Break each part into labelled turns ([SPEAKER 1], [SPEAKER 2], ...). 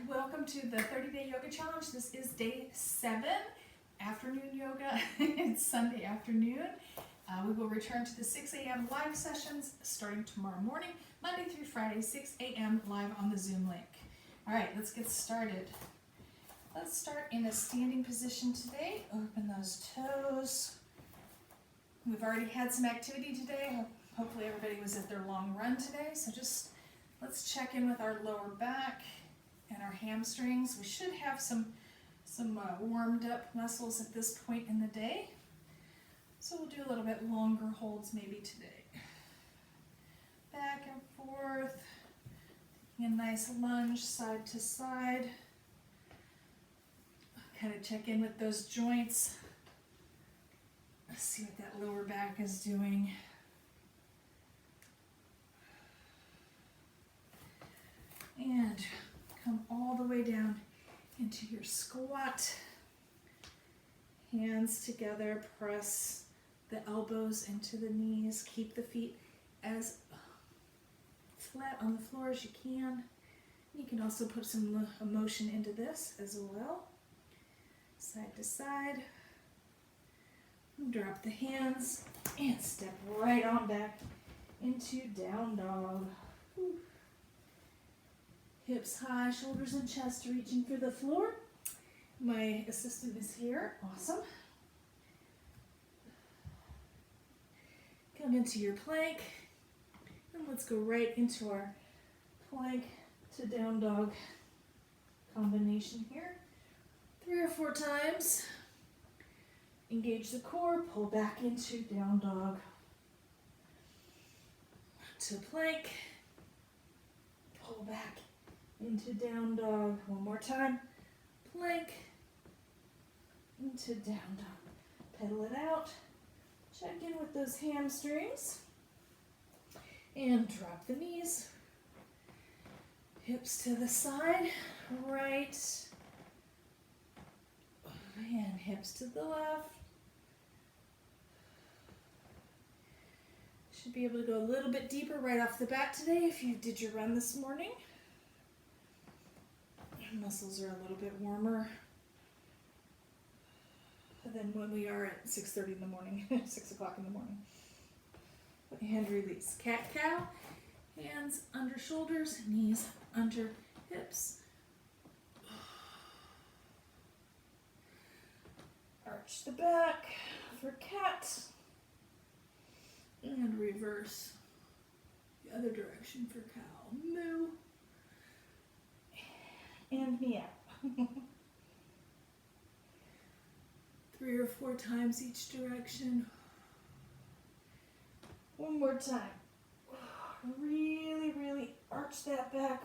[SPEAKER 1] Welcome to the 30-day yoga challenge. This is day 7, afternoon yoga. It's Sunday afternoon. We will return to the 6 a.m. live sessions starting tomorrow morning, Monday through Friday, 6 a.m. live on the Zoom link. All right, let's get started. Let's start in a standing position today. Open those toes. We've already had some activity today. Hopefully everybody was at their long run today. So just let's check in with our lower back and our hamstrings. We should have some warmed up muscles at this point in the day. So we'll do a little bit longer holds maybe today. Back and forth. Taking a nice lunge side to side. Kind of check in with those joints. Let's see what that lower back is doing. And come all the way down into your squat. Hands together, press the elbows into the knees. Keep the feet as flat on the floor as you can. You can also put some motion into this as well. Side to side. Drop the hands and step right on back into down dog. Whew. Hips high, shoulders and chest reaching for the floor. My assistant is here. Awesome. Come into your plank. And let's go right into our plank to down dog combination here. 3 or 4 times. Engage the core, pull back into down dog. To plank. Pull back into down dog. One more time. Plank. Into down dog. Pedal it out. Check in with those hamstrings. And drop the knees. Hips to the side. Right. And hips to the left. Should be able to go a little bit deeper right off the bat today if you did your run this morning. Muscles are a little bit warmer than when we are at 6:30 in the morning, 6 o'clock in the morning. Hand release. Cat-cow. Hands under shoulders, knees under hips. Arch the back for cat. And reverse the other direction for cow. Moo. And meow. 3 or 4 times each direction. One more time. Really, really arch that back.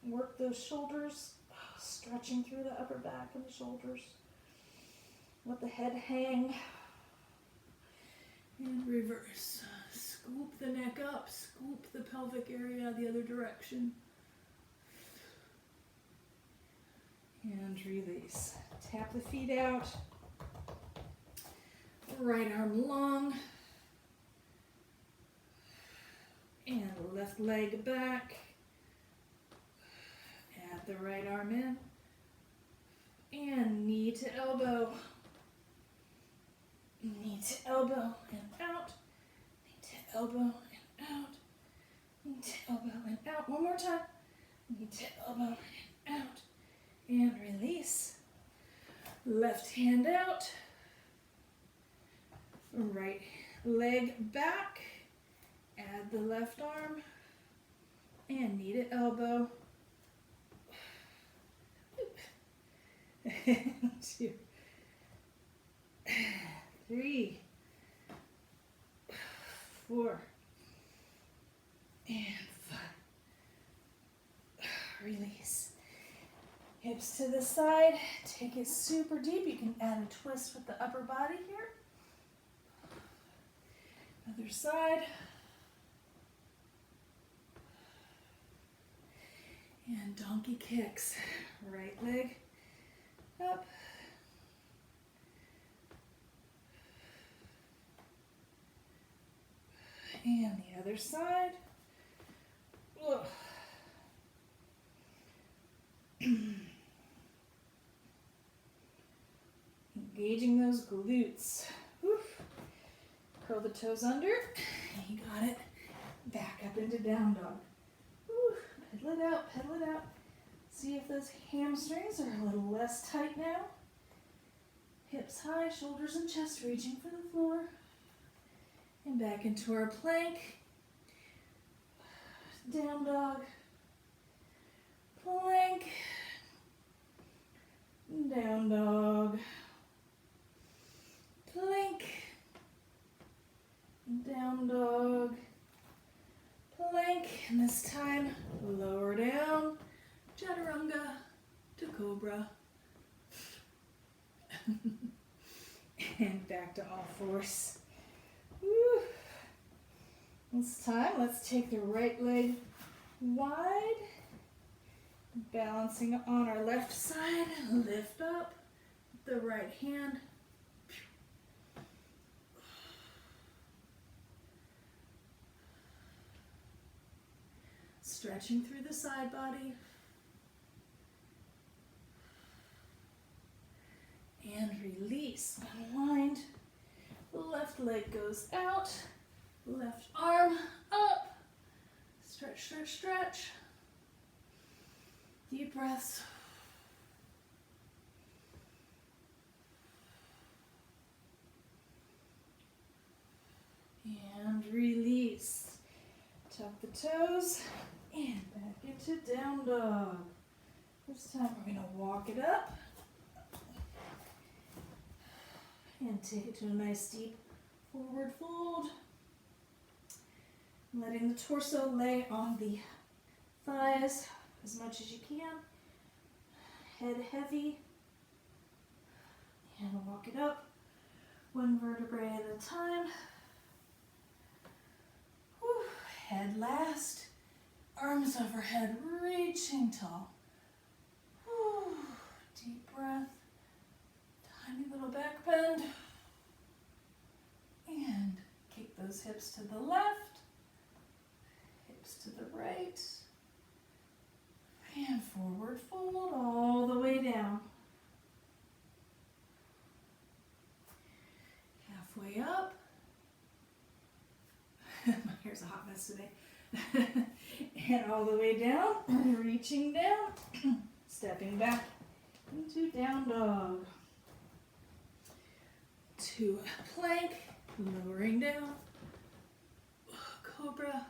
[SPEAKER 1] Work those shoulders. Stretching through the upper back and the shoulders. Let the head hang. And reverse. Scoop the neck up. Scoop the pelvic area the other direction. And release. Tap the feet out. Right arm long. And left leg back. Add the right arm in. And knee to elbow. Knee to elbow and out. Knee to elbow and out. Knee to elbow and out. One more time. Knee to elbow and out. And release. Left hand out. Right leg back. Add the left arm. And knee to elbow. 2, 3, 4, and 5. Release. Hips to the side. Take it super deep. You can add a twist with the upper body here. Other side. And donkey kicks. Right leg up. And the other side. Ugh. Engaging those glutes. Whew. Curl the toes under. You got it. Back up into down dog. Whew. Pedal it out, pedal it out. See if those hamstrings are a little less tight now. Hips high, shoulders and chest reaching for the floor. And back into our plank. Down dog. Plank. Down dog. Plank. Down dog. Plank. And this time, lower down. Chaturanga to cobra. And back to all fours. Woo. This time, let's take the right leg wide. Balancing on our left side. Lift up the right hand. Stretching through the side body. And release. Unwind. Left leg goes out. Left arm up. Stretch, stretch, stretch. Deep breaths. And release. Tuck the toes and back into down dog. This time we're going to walk it up and take it to a nice deep forward fold. Letting the torso lay on the thighs as much as you can. Head heavy. And walk it up one vertebrae at a time. Whew. Head last. Arms overhead, reaching tall. Whew. Deep breath. Tiny little back bend. And kick those hips to the left. Hips to the right. And forward fold all the way down. Halfway up. My hair's a hot mess today. And all the way down, reaching down, stepping back into down dog. To a plank, lowering down, cobra.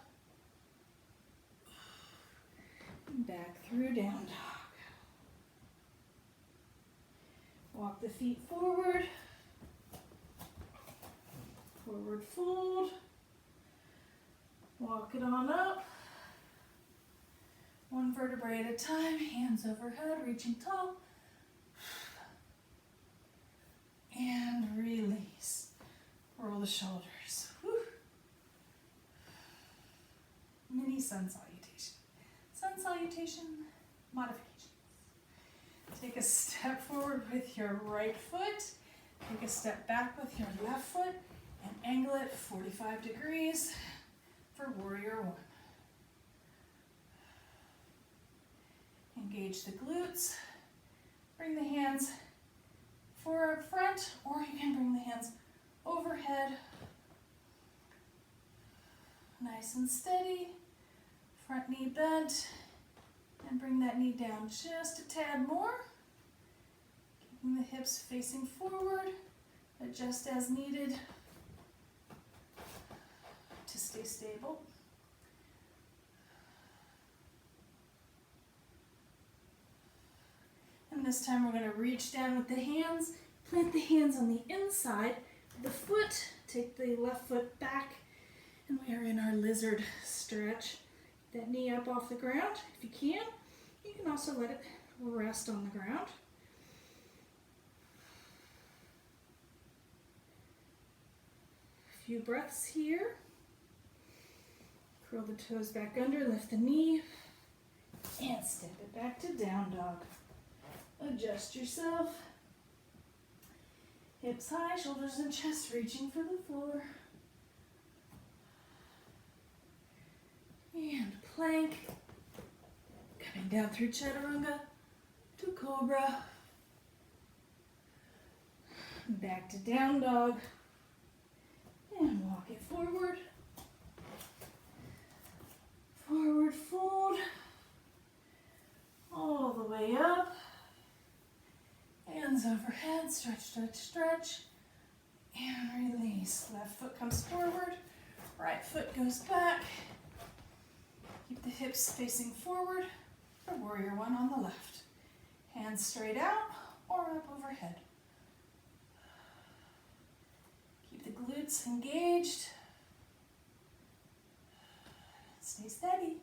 [SPEAKER 1] Back through down dog. Walk the feet forward. Forward fold. Walk it on up. One vertebrae at a time. Hands overhead, reaching tall. And release. Roll the shoulders. Whew. Mini sun salutation. Sun salutation modifications. Take a step forward with your right foot. Take a step back with your left foot and angle it 45 degrees for warrior one. Engage the glutes. Bring the hands forward front, or you can bring the hands overhead. Nice and steady. Front knee bent. And bring that knee down just a tad more. Keeping the hips facing forward. Adjust as needed to stay stable. And this time we're going to reach down with the hands, plant the hands on the inside of the foot, take the left foot back, and we are in our lizard stretch. That knee up off the ground if you can. You can also let it rest on the ground. A few breaths here. Curl the toes back under, lift the knee, and step it back to down dog. Adjust yourself. Hips high, shoulders and chest reaching for the floor. And plank. Coming down through chaturanga to cobra.
[SPEAKER 2] back to down dog, and walk it forward. Forward fold, all the way up. Hands overhead, stretch, stretch, stretch, and release. Left foot comes forward, right foot goes back. Keep the hips facing forward for warrior one on the left. Hands straight out or up overhead. Keep the glutes engaged. Stay steady.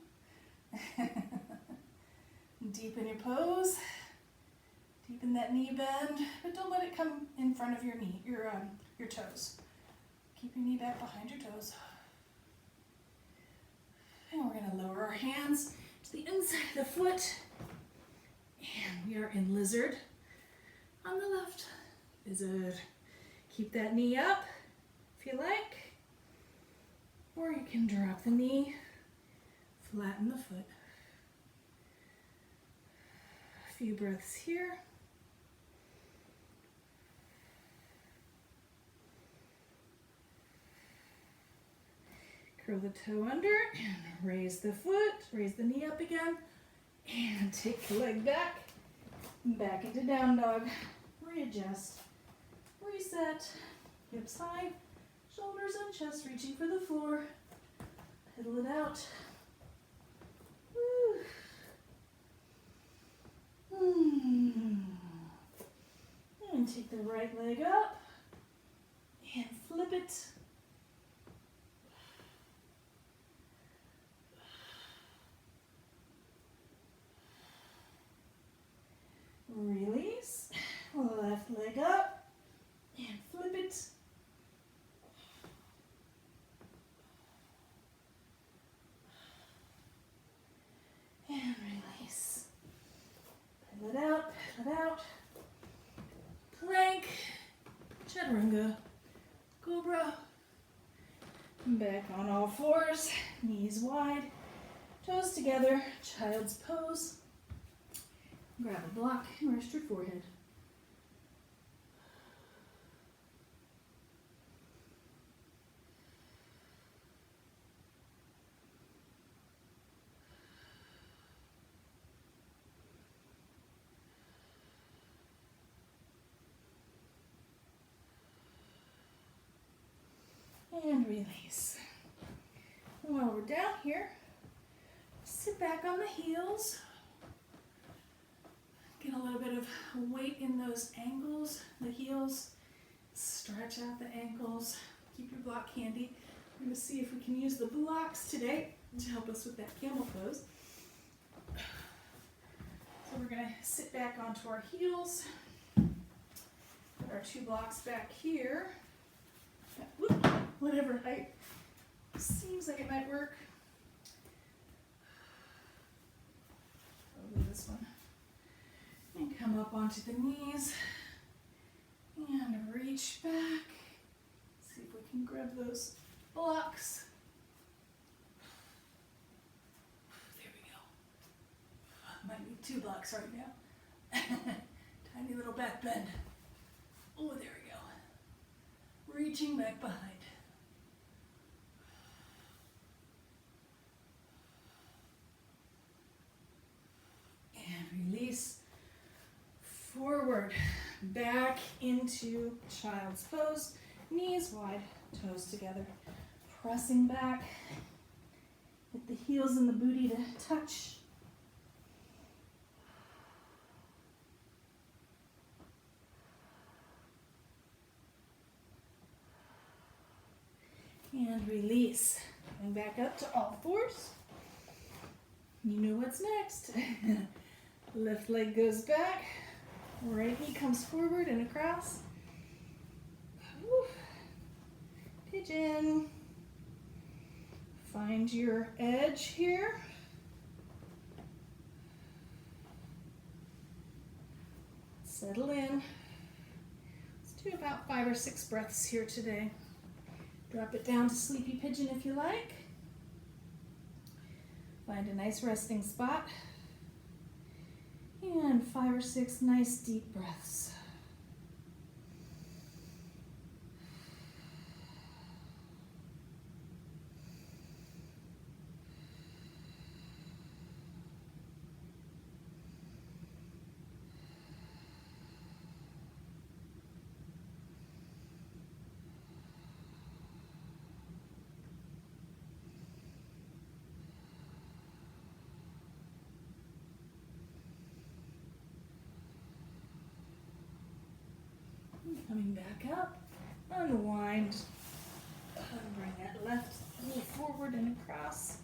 [SPEAKER 2] Deepen your pose. Deepen that knee bend, but don't let it come in front of your knee, your toes. Keep your knee back behind your toes. And we're gonna lower our hands to the inside of the foot. And we are in lizard on the left. Lizard. Keep that knee up if you like. Or you can drop the knee, flatten the foot. A few breaths here. Curl the toe under and raise the foot, raise the knee up again, and take the leg back, back into down dog. Readjust, reset, hips high, shoulders and chest reaching for the floor. Pedal it out. Woo. And take the right leg up and flip it. Release, left leg up, and flip it. And release. Pull it out, pull it out. Plank, chaturanga, cobra. Back on all fours, knees wide, toes together, child's pose. Grab a block and rest your forehead. And release. While we're down here, sit back on the heels. Get a little bit of weight in those ankles, the heels. Stretch out the ankles. Keep your block handy. We're going to see if we can use the blocks today to help us with that camel pose. So we're going to sit back onto our heels. Put our two blocks back here. Whoop, whatever height seems like it might work. Probably this one. And come up onto the knees and reach back. See if we can grab those blocks. There we go. Might need two blocks right now. Tiny little back bend. Oh, there we go. Reaching back behind. And release. Forward, back into child's pose, knees wide, toes together, pressing back, hit the heels and the booty to touch. And release, going back up to all fours. You know what's next. Left leg goes back. Right knee comes forward and across. Woo. Pigeon. Find your edge here. Settle in. Let's do about 5 or 6 breaths here today. Drop it down to sleepy pigeon if you like. Find a nice resting spot. And 5 or 6 nice deep breaths. Coming back up, unwind, and bring that left knee forward and across.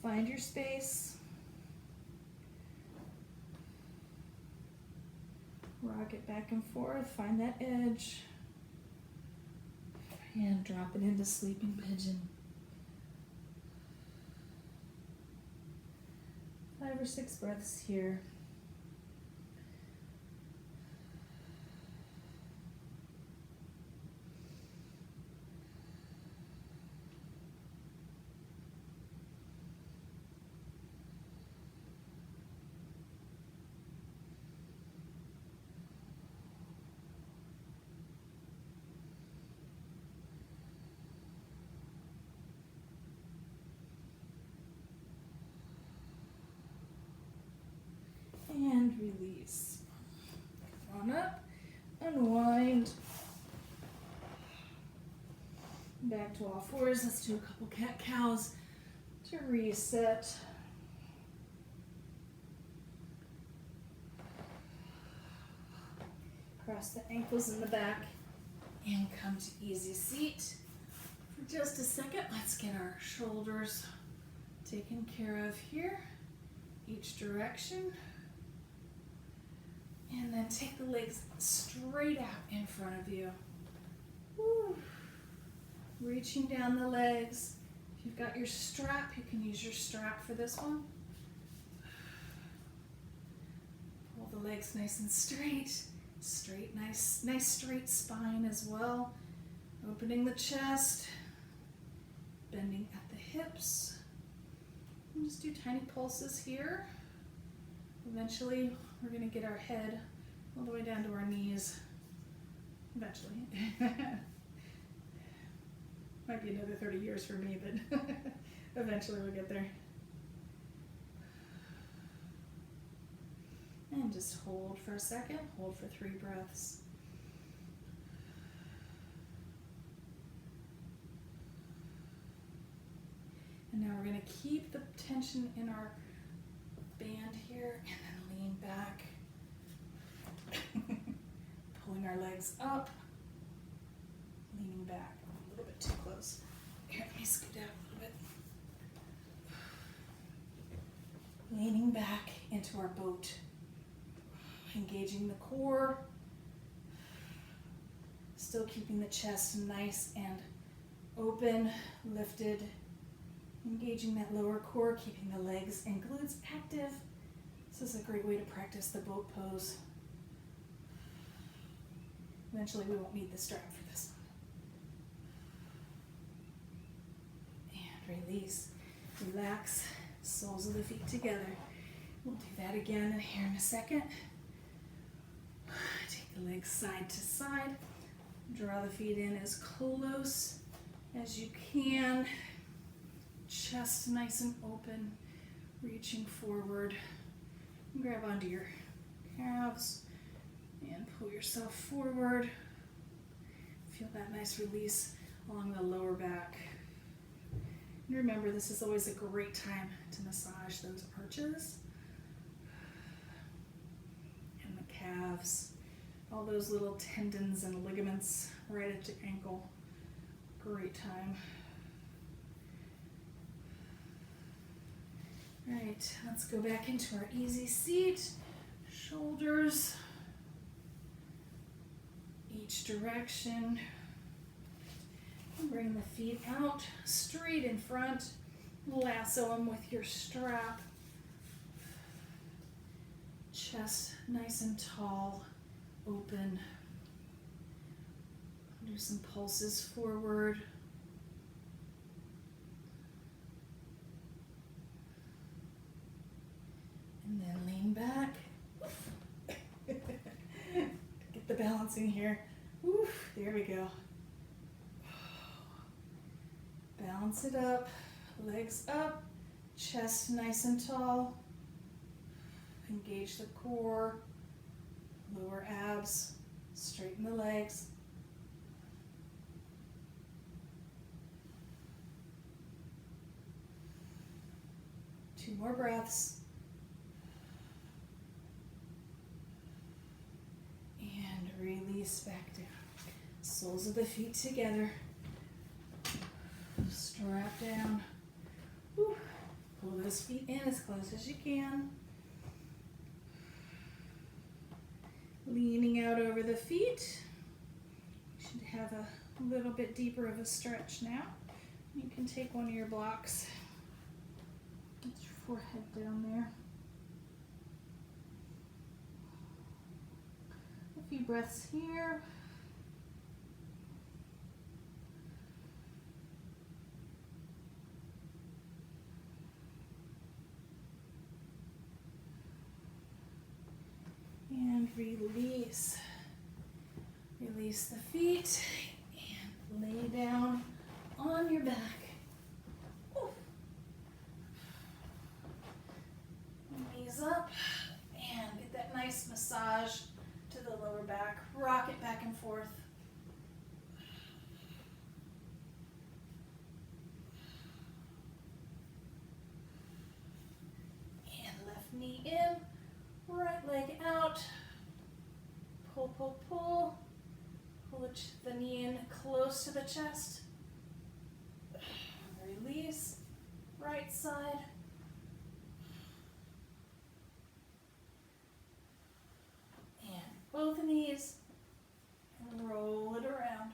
[SPEAKER 2] Find your space. Rock it back and forth, find that edge. And drop it into sleeping pigeon. 5 or 6 breaths here. And release. Come on up, unwind. Back to all fours. Let's do a couple cat-cows to reset. Cross the ankles in the back and come to easy seat. For just a second, let's get our shoulders taken care of here, each direction. And then take the legs straight out in front of you. Woo. Reaching down the legs. If you've got your strap, you can use your strap for this one. Pull the legs nice and straight. Straight, nice straight spine as well. Opening the chest. Bending at the hips. And just do tiny pulses here. Eventually, we're going to get our head all the way down to our knees. Eventually. Might be another 30 years for me, but eventually we'll get there. And just hold for a second. Hold for 3 breaths. And now we're going to keep the tension in our band here and then lean back. Pulling our legs up, leaning back. A little bit too close. Here, let me scoot out a little bit. Leaning back into our boat. Engaging the core. Still keeping the chest nice and open, lifted. Engaging that lower core, keeping the legs and glutes active. This is a great way to practice the boat pose. Eventually we won't need the strap for this one. And release. Relax. Soles of the feet together. We'll do that again here in a second. Take the legs side to side. Draw the feet in as close as you can. Chest nice and open. Reaching forward. Grab onto your calves and pull yourself forward. Feel that nice release along the lower back. And remember, this is always a great time to massage those arches and the calves, all those little tendons and ligaments right at your ankle. Great time. All right, let's go back into our easy seat. Shoulders, each direction. Bring the feet out straight in front. Lasso them with your strap. Chest nice and tall, open. Do some pulses forward. And then lean back. Get the balancing here. Oof, there we go. Balance it up, legs up, chest nice and tall. Engage the core, lower abs, straighten the legs. Two more breaths. And release release back down. Soles of the feet together. Strap down. Whew. Pull those feet in as close as you can. Leaning out over the feet. You should have a little bit deeper of a stretch now. You can take one of your blocks. Get your forehead down there. A few breaths here. And release. Release the feet and lay down on your back. Ooh. Knees up and get that nice massage to the lower back. Rock it back and forth. And left knee in, right leg out. Pull, pull, pull. Pull the knee in close to the chest. Release. Right side. And both knees. And roll it around.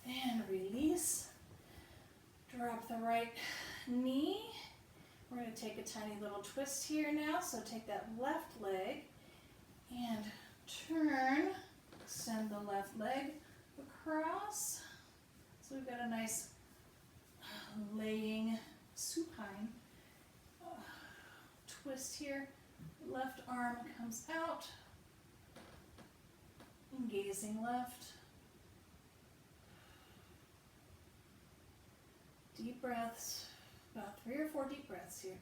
[SPEAKER 2] And release. Drop the right knee. We're going to take a tiny little twist here now. So take that left leg and turn. Extend the left leg across. So we've got a nice laying supine twist here. Left arm comes out. And gazing left. Deep breaths. About 3 or 4 deep breaths here.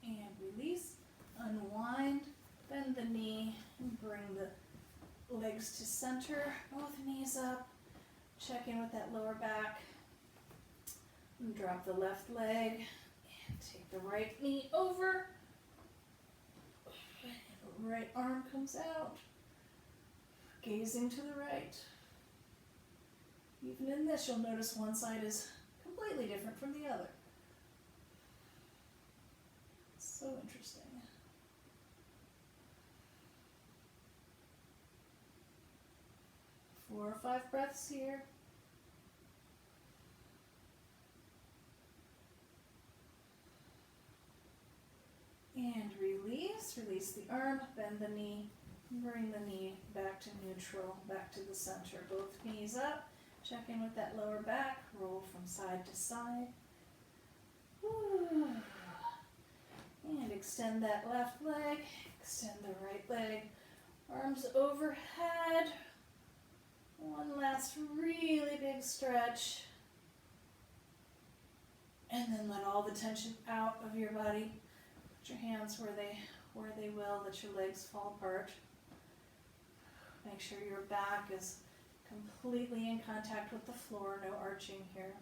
[SPEAKER 2] And release, unwind, bend the knee, and bring the legs to center. Both knees up. Check in with that lower back. And drop the left leg. And take the right knee over. Right arm comes out, gazing to the right. Even in this, you'll notice one side is completely different from the other. So interesting. Four or 5 breaths here. And release. Release the arm, bend the knee, bring the knee back to neutral, back to the center. Both knees up. Check in with that lower back. Roll from side to side. Woo. And extend that left leg. Extend the right leg. Arms overhead. One last really big stretch. And then let all the tension out of your body. Put your hands where they will. Let your legs fall apart. Make sure your back is completely in contact with the floor. No arching here.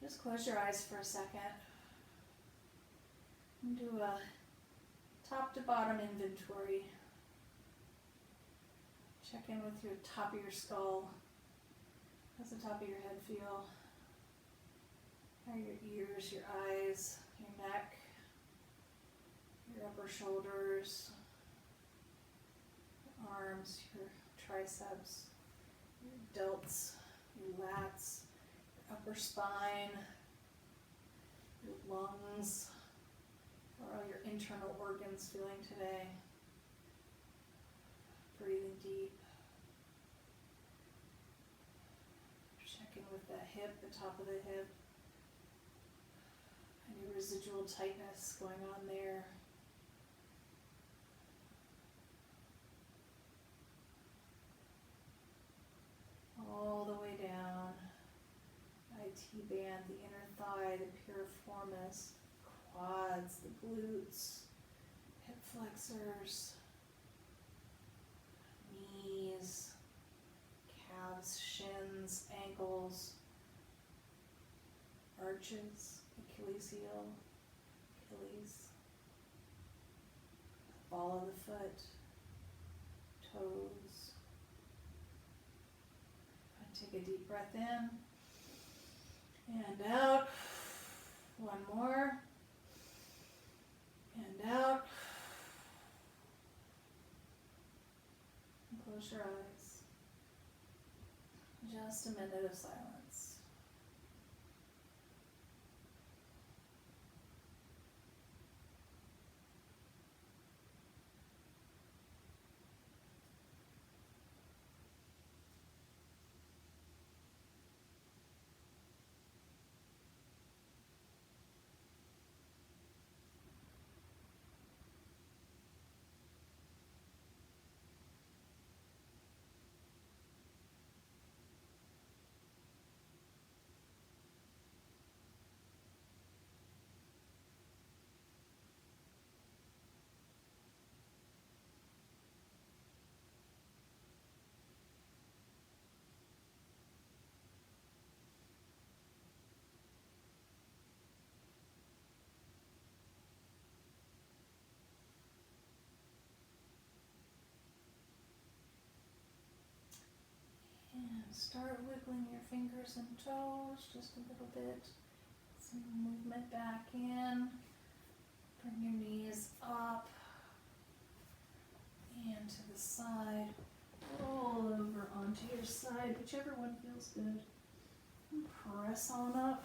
[SPEAKER 2] Just close your eyes for a second. And do a top to bottom inventory. Check in with your top of your skull. How's the top of your head feel? How are your ears, your eyes, your neck, your upper shoulders, your arms, your triceps, your delts, your lats, your upper spine, your lungs. How are all your internal organs feeling today? Breathing deep. Check in with that hip, the top of the hip. Any residual tightness going on there. All the way down. IT band, the inner thigh, the piriformis, quads, the glutes, hip flexors, knees, calves, shins, arches, Achilles heel, Achilles, ball of the foot, toes. Take a deep breath in and out. One more. And out. And close your eyes. Just a minute of silence. And start wiggling your fingers and toes just a little bit. Some movement back in. Bring your knees up and to the side. Roll over onto your side, whichever one feels good. And press on up.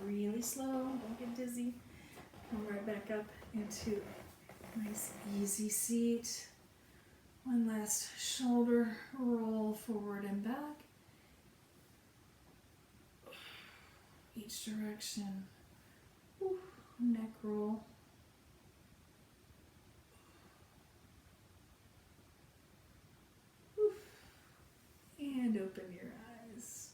[SPEAKER 2] Really slow, don't get dizzy. Come right back up into a nice easy seat. One last shoulder roll forward and back. Each direction. Whew. Neck roll. Whew. And open your eyes.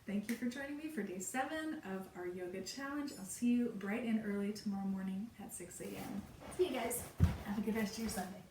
[SPEAKER 2] Thank you for joining me for day 7 of our yoga challenge. I'll see you bright and early tomorrow morning at 6 a.m. See you guys. Have a good rest of your Sunday.